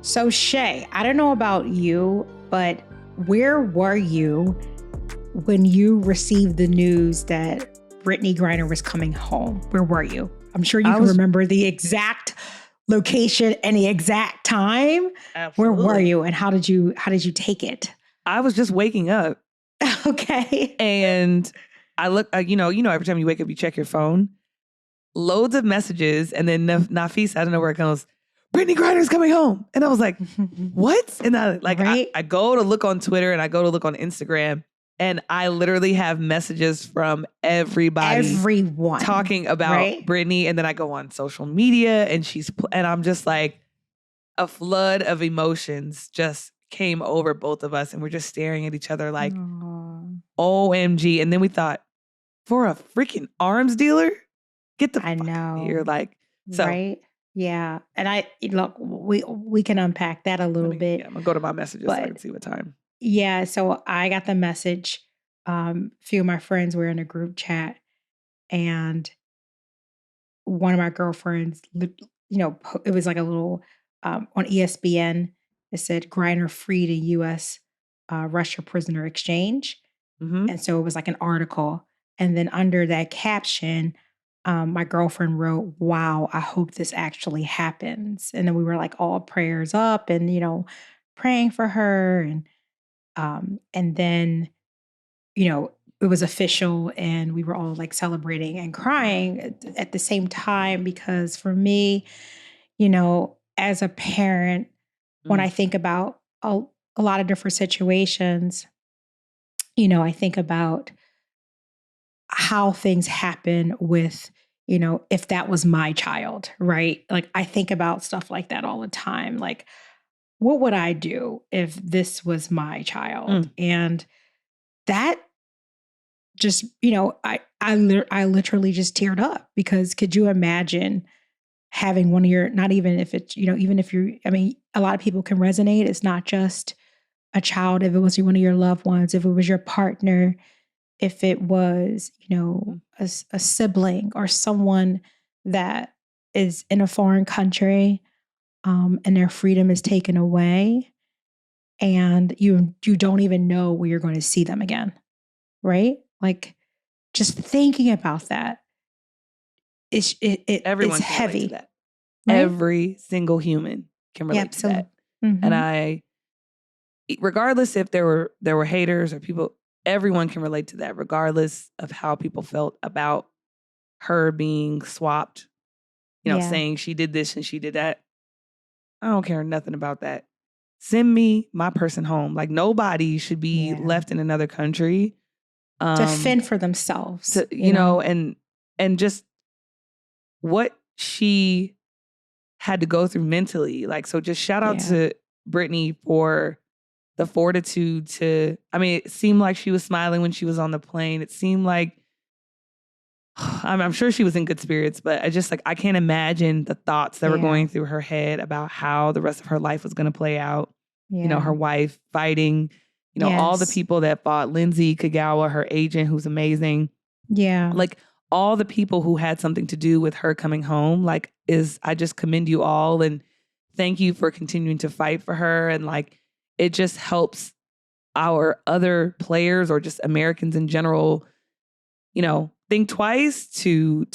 So Shay, I don't know about you, but where were you when you received the news that Brittney Griner was coming home? Where were you? I'm sure you can remember the exact location and the exact time. Absolutely. Where were you and how did you take it? I was just waking up. Okay. And I look, every time you wake up, you check your phone. Loads of messages. And then Nafis out of nowhere goes, Brittney Griner's coming home. And I was like, what? And I go to look on Twitter and I go to look on Instagram. And I literally have messages from everyone talking about Brittney. And then I go on social media and and I'm just like, a flood of emotions just came over both of us. And we're just staring at each other like, OMG. And then we thought, for a freaking arms dealer? Get the fuck out of here. Like, so. Right. Yeah. And look, we can unpack that a little bit. Yeah, I'm gonna go to my messages so I can see what time. Yeah. So I got the message. A few of my friends were in a group chat and one of my girlfriends, it was like a little, on ESPN, it said Griner freed in U.S. Russia prisoner exchange. Mm-hmm. And so it was like an article. And then under that caption, my girlfriend wrote, wow, I hope this actually happens. And then we were like all prayers up and, praying for her. And then, it was official and we were all like celebrating and crying at the same time, because for me, as a parent, when I think about a lot of different situations, I think about how things happen with, if that was my child, right? Like I think about stuff like that all the time. Like, what would I do if this was my child? And that just, I literally just teared up, because could you imagine having one of your, not even if it's, even if you're, a lot of people can resonate. It's not just a child. If it was one of your loved ones, if it was your partner, if it was, a sibling or someone that is in a foreign country, and their freedom is taken away, and you don't even know where you're going to see them again, right? Like, just thinking about that, it's heavy. That. Right? Every single human can relate to that. Mm-hmm. And regardless if there were haters or people, everyone can relate to that, regardless of how people felt about her being swapped, saying she did this and she did that. I don't care nothing about that. Send me my person home. Like, nobody should be left in another country to fend for themselves. And just what she had to go through mentally. Like, so just shout out to Brittney for the fortitude to, it seemed like she was smiling when she was on the plane. It seemed like, I'm sure she was in good spirits, but I can't imagine the thoughts that were going through her head about how the rest of her life was going to play out. Yeah. Her wife fighting, all the people that fought, Lindsay Kagawa, her agent, who's amazing. Yeah. Like, all the people who had something to do with her coming home, I just commend you all and thank you for continuing to fight for her. And it just helps our other players or just Americans in general, think twice, to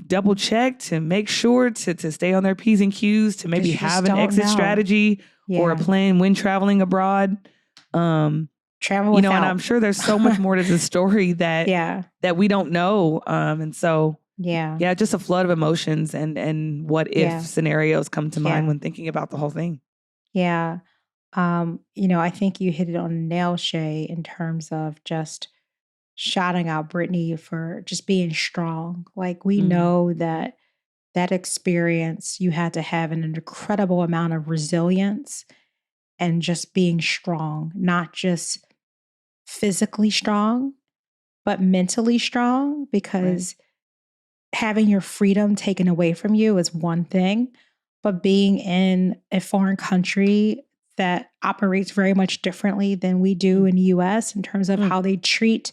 double check, to make sure to stay on their P's and Q's, to maybe have an exit strategy or a plan when traveling abroad. Travel without. And I'm sure there's so much more to the story that that we don't know. And so just a flood of emotions and what if scenarios come to mind when thinking about the whole thing. Yeah. I think you hit it on the nail, Shay, in terms of just shouting out Brittney for just being strong. Like, we know that experience, you had to have an incredible amount of resilience and just being strong, not just physically strong, but mentally strong, because having your freedom taken away from you is one thing, but being in a foreign country that operates very much differently than we do in the US in terms of how they treat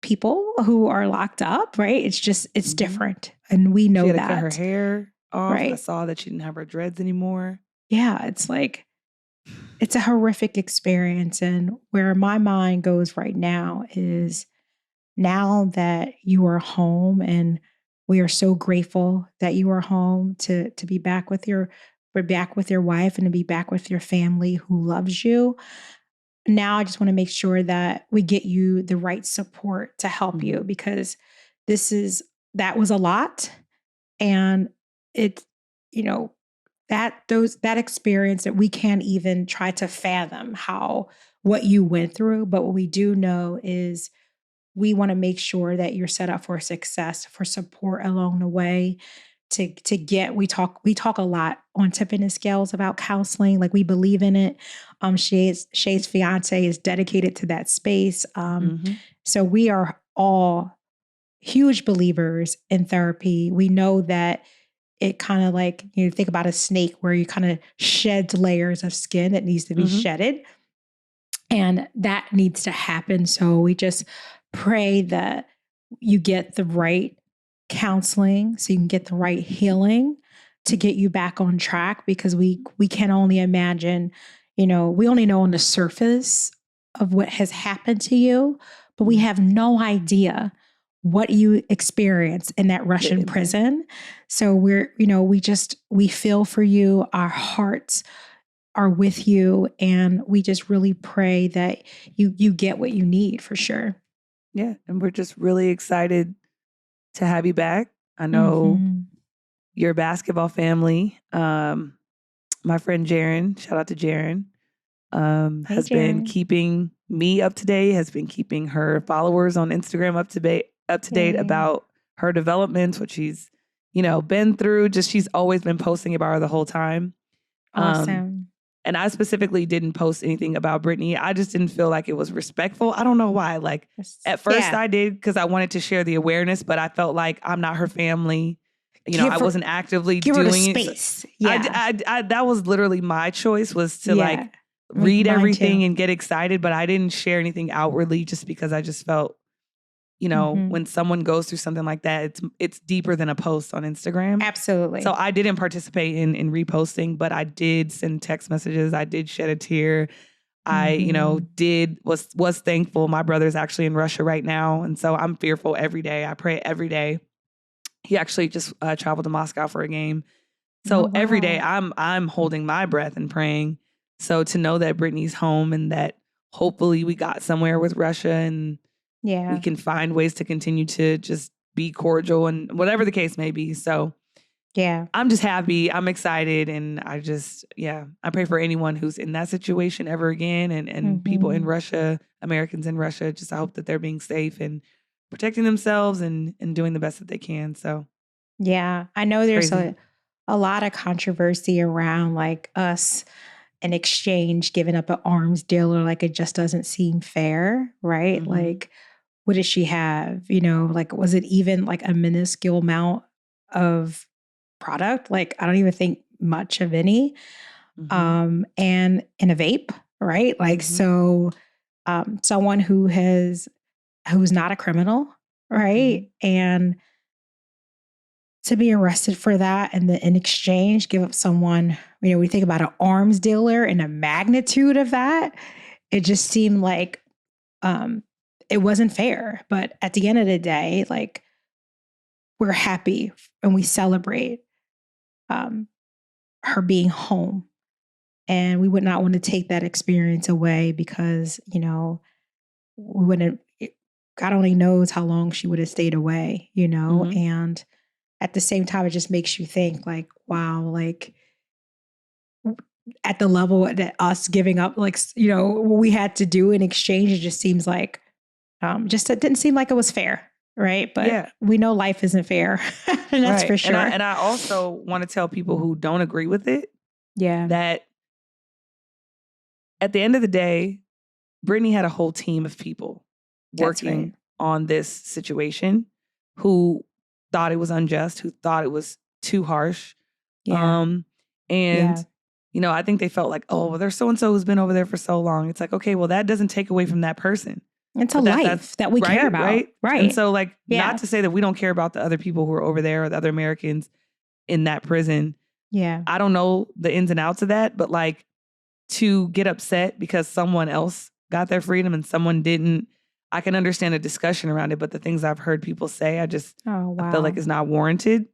people who are locked up, right? It's different. And we know she had that. To cut her hair off. Right. I saw that she didn't have her dreads anymore. yeah, it's a horrific experience. And where my mind goes right now is now that you are home, and we are so grateful that you are home to be back with your wife and to be back with your family who loves you. Now I just want to make sure that we get you the right support to help you, Mhm. because this is that was a lot. And it, you know, that experience that we can't even try to fathom how what you went through. But what we do know is we want to make sure that you're set up for success, for support along the way. To get we talk a lot on Tiffany Scales about counseling. Like, we believe in it. Shay's fiance is dedicated to that space. Mhm. So we are all huge believers in therapy. We know that it kind of, like, think about a snake where you kind of sheds layers of skin that needs to be Mhm. shedded, and that needs to happen. So we just pray that you get the right counseling so you can get the right healing to get you back on track, because we can only imagine, we only know on the surface of what has happened to you, but we Mhm. have no idea what you experienced in that The Russian impact. prison. So we feel for you. Our hearts are with you, and we just really pray that you get what you need for sure. Yeah, and we're just really excited to have you back. I know Mhm. your basketball family. My friend Jaren, shout out to Jaren, Hey, has been Jaron. keeping me up to date, has been keeping her followers on Instagram up to date Yay. about her developments, what she's, been through. Just she's always been posting about her the whole time. Um, Awesome. and I specifically didn't post anything about Brittney. I just didn't feel like it was respectful. I don't know why. Like at first Yeah. I did because I wanted to share the awareness, but I felt like I'm not her family. I Give her wasn't actively give her the doing it. So space. Yeah. that was literally my choice, was to Yeah. like read Mine everything too. and get excited, but I didn't share anything outwardly just because I just felt, Mhm. when someone goes through something like that, it's deeper than a post on Instagram. So Absolutely. I didn't participate in reposting, but I did send text messages. I did shed a tear. I, Mhm. was thankful. My brother's actually in Russia right now, and so I'm fearful every day. I pray every day. He actually just traveled to Moscow for a game. Oh, So every day wow. I'm holding my breath and praying. So to know that Brittany's home and that hopefully we got somewhere with Russia and we Yeah. can find ways to continue to just be cordial and whatever the case may be. So Yeah. I'm just happy. I'm excited. And I pray for anyone who's in that situation ever again, and people in Mhm. Russia, Americans in Russia. Just I hope that they're being safe and protecting themselves and doing the best that they can. So Yeah. I know it's there's crazy. a lot of controversy around, like, us in exchange giving up an arms deal, or like it just doesn't seem fair, right? Mm-hmm. Like, what does she have? Like, was it even like a minuscule amount of product? Like, I don't even think much of any. Mm-hmm. And in a vape, right? Like, Mm-hmm. so someone who's not a criminal, Mm-hmm. right? And to be arrested for that, and then in exchange give up someone, we think about an arms dealer and the magnitude of that, it just seemed like um it wasn't fair. But at the end of the day, like, we're happy and we celebrate um her being home, and we would not want to take that experience away, because we wouldn't God only knows how long she would have stayed away. Mm-hmm. And at the same time, it just makes you think, like, wow, like, at the level that us giving up, like, what we had to do in exchange, it just seems like, just it didn't seem like it was fair, right? But Yeah. we know life isn't fair, and that's Right. for And I sure. and I also want to tell people who don't agree with it Yeah, that at the end of the day, Brittany had a whole team of people that's right. working on this situation who thought it was unjust, who thought it was too harsh. Yeah, Um, and yeah. I think they felt like, oh, well, there's so and so who's been over there for so long. It's like, okay, well, that doesn't take away from that person. It's a But that's life that we care right, about, right. And right? so, like, not Yeah, to say that we don't care about the other people who are over there or the other Americans in that prison, Yeah. I don't know the ins and outs of that, but like to get upset because someone else got their freedom and someone didn't, I can understand a discussion around it, but the things I've heard people say, I Oh, feel like wow. it's not warranted.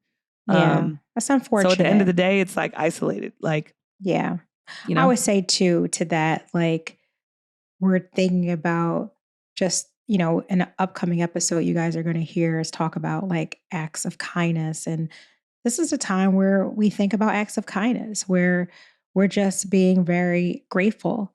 Yeah. That's So at the end of unfortunate. the day, it's like isolated, like, Yeah. you I know? would say too, to that, like, we're thinking about just, in an upcoming episode, you guys are going to hear us talk about like acts of kindness. And this is a time where we think about acts of kindness, where we're just being very grateful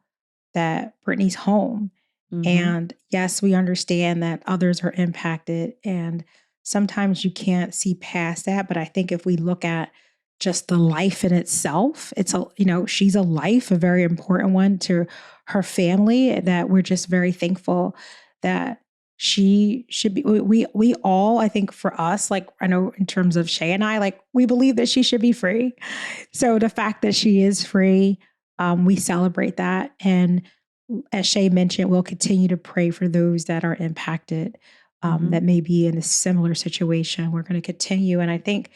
that Brittany's home. Mm-hmm. And yes, we understand that others are impacted. And sometimes you can't see past that. But I think if we look at just the life in itself, she's a life, a very important one to her family, that we're just very thankful that she should be. We all, I think for us, like I know in terms of Shay and I, like we believe that she should be free. So the fact that she is free, we celebrate that. And as Shay mentioned, we'll continue to pray for those that are impacted, that may be in a similar situation. We're going to continue. And I think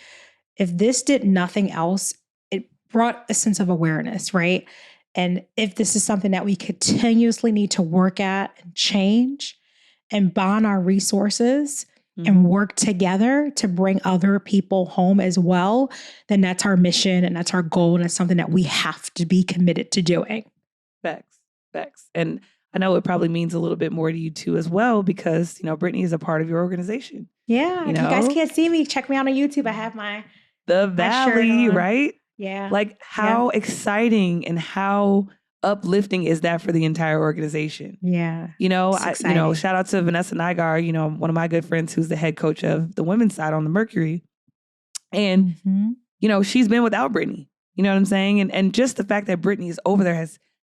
if this did nothing else, it brought a sense of awareness, right? And if this is something that we continuously need to work at and change and bond our resources and work together to bring other people home as well, then that's our mission and that's our goal. And it's something that we have to be committed to doing. Facts. And I know it probably means a little bit more to you too as well, because, Brittney is a part of your organization. Yeah. If you guys can't see me, check me out on YouTube. I have The my shirt Valley, on. right? Yeah. Like how exciting and how uplifting is that for the entire organization? Yeah. Shout out to Vanessa Nygaard, one of my good friends who's the head coach of the women's side on the Mercury. And, she's been without Brittney. You know what I'm saying? And just the fact that Brittney is over there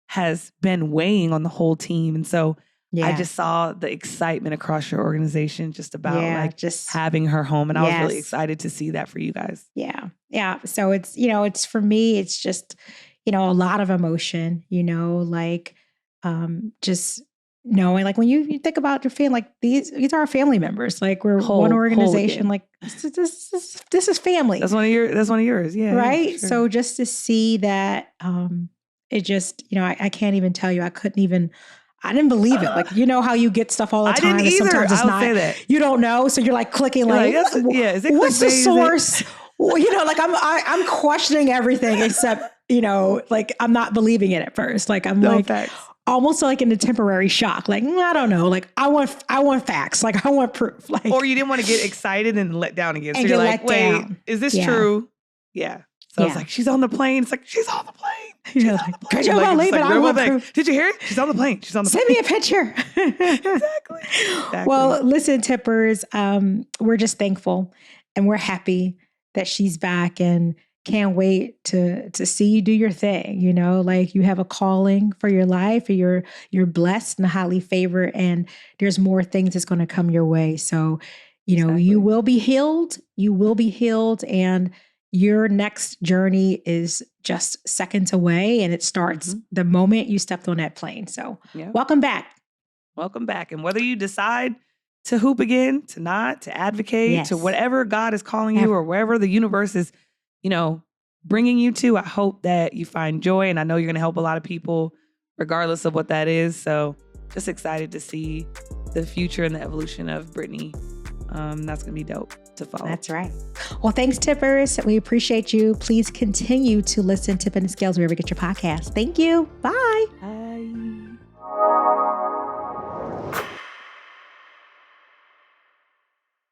has been weighing on the whole team. And so I just saw the excitement across your organization just about just having her home. And I was really excited to see that for you guys. Yeah. Yeah. So it's for me, it's just, a lot of emotion, just knowing, like when you think about your family, like these are our family members, like we're one organization, like this is family. That's one of yours. Yeah. Right. Yeah, sure. So just to see that, it just, I can't even tell you, I didn't believe it. Like, how you get stuff all the time. I didn't either. Sometimes it's I'll not, say that. You don't know. So you're like clicking is it what's the source? Like I'm questioning everything except, like I'm not believing it at first. Like I'm almost like in a temporary shock. Like, I don't know. Like I want facts. Like I want proof. Like, or you didn't want to get excited and let down again. So you're like, wait, is this true? Yeah. So I was like, she's on the plane. It's like, she's on the plane. You're like, could you believe it? I want proof. Did you hear it? She's on the plane. She's on the plane. Send me a picture. Exactly. Well, listen, Tippers, we're just thankful and we're happy that she's back and can't wait to see you do your thing. Like you have a calling for your life, and you're blessed and highly favored, and there's more things that's going to come your way. So, you will be healed. You will be healed, and your next journey is just seconds away, and it starts the moment you stepped on that plane. So welcome back. Welcome back. And whether you decide to hoop again, to not, to advocate, to whatever God is calling you or wherever the universe is, bringing you to, I hope that you find joy. And I know you're going to help a lot of people regardless of what that is. So just excited to see the future and the evolution of Brittney. That's going to be dope to follow. That's right. Well, thanks, Tippers. We appreciate you. Please continue to listen to Tipping the Scales wherever you get your podcast. Thank you. Bye. Bye.